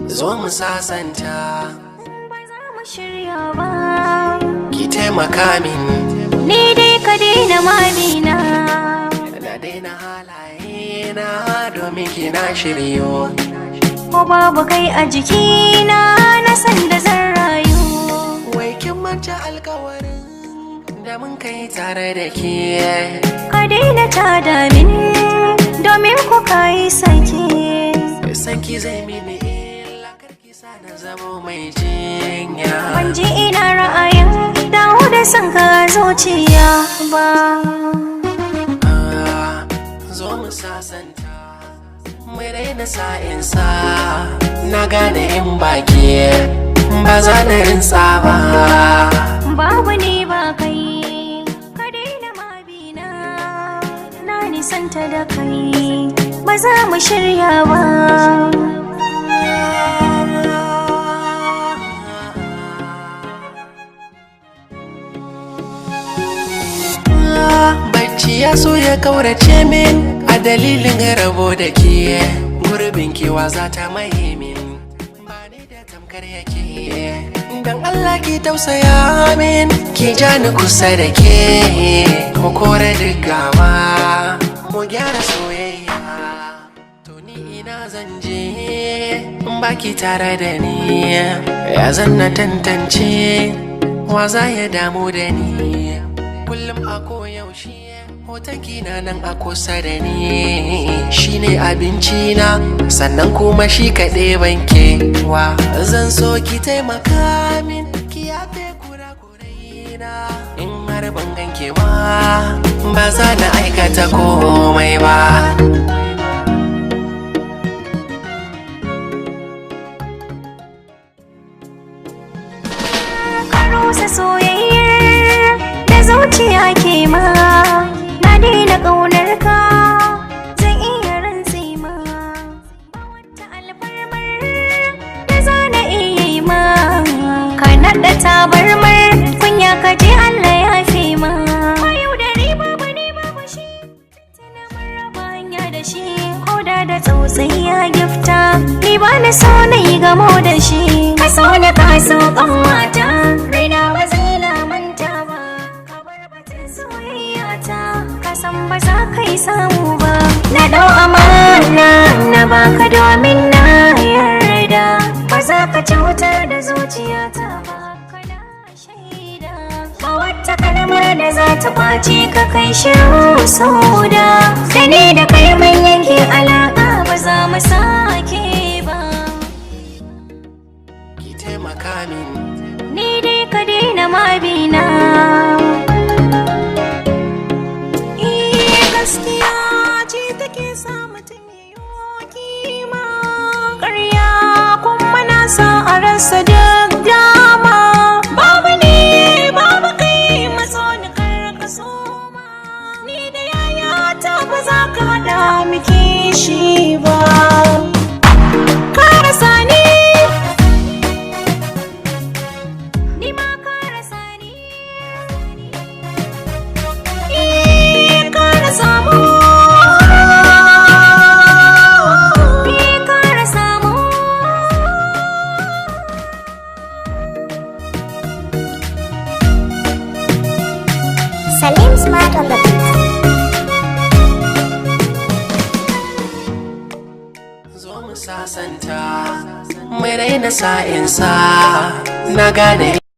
Zomu Sa Santa. Ba za mu shirya ba. Ki taimaka min. Ni dai ka daina mamina. Na daina halaye na domin kina shiryo. Ko babu kai a jikina na san da zan rayu. Wai kin manta alkawarin da mun kai tare da ke. Ka daina tada min domin ku kai sake. Sanki zai mini illa karki sa na zamo mai jinya. Ban ji ina ra'ayin dawo da son ka zuciya ba. Zomu Sa Santa. Mai raina sa'insa na gane in baki ba za na rinsa ba. Babu ni ba kai, ka daina mabina. Na nisanta da kai, ba za mu shirya ba. Bacci ya so ya kaurace min a dalilin rabo da ke. Gurbin kewa za ta maye min, ba ni da tamkar yake. Dan Allah ki tausaya min, ki ja ni kusa da ke. Mu kore duk gaba, mu gyara soyayya. To ni ina zan je in baki tare da ni. Ya zan na tantance wa za ya damu da ni. Kullum a koyaushe hoton kina nan a kusa da ni. Shine abinci na sannan kuma shi kaɗai banke wa. Zan so ki taimaka min, ki yafe kurakurai na. In har ban ganke ba, ba za na aikata komai ba. Ka rusa soyayyar da zuciya ke ma. Na daina ƙaunar ka, zan iya rantse ma. Ba wata alfarmar da za na iya yi ma. Ka naɗa tabarmar kunya ka je Allah ya fi ma. Ba yau da riba ba ne babu shi, tana maraba hanya da shi. Koda da tsautsayi ya gifta, ni ba na so na yi gamo da shi. Ka so na ka so ƙanwata, raina ba zai lamanta ba. Ka bar batun soyayya ta, ka san ba za ka yi samu ba. Na ɗau amana na baka domin na yarda, ba za ka cutar da zuciyata ba. Kana shaida ba wata kalmar da za ta kwace ka kai shiru sauda. Da ni da kai mun yanke alaƙa, ba za mu sake ba. Ki taimaka min. Ni dai ka daina mabina. Gaskiya ce take sa mutum yayi kima. Ƙarya kuma na sa a rasa duk dama. Babu ni babu kai, matso ni kar ka soma. Ni da yayata ba za ka haɗa mu kishi ba. Ka rasa ni, ni ma ka rasa ni. Ka rasa mu, ka rasa mu. Salim Smart on the beat. Zomu Sa Santa. Mai raina sa'insa na gane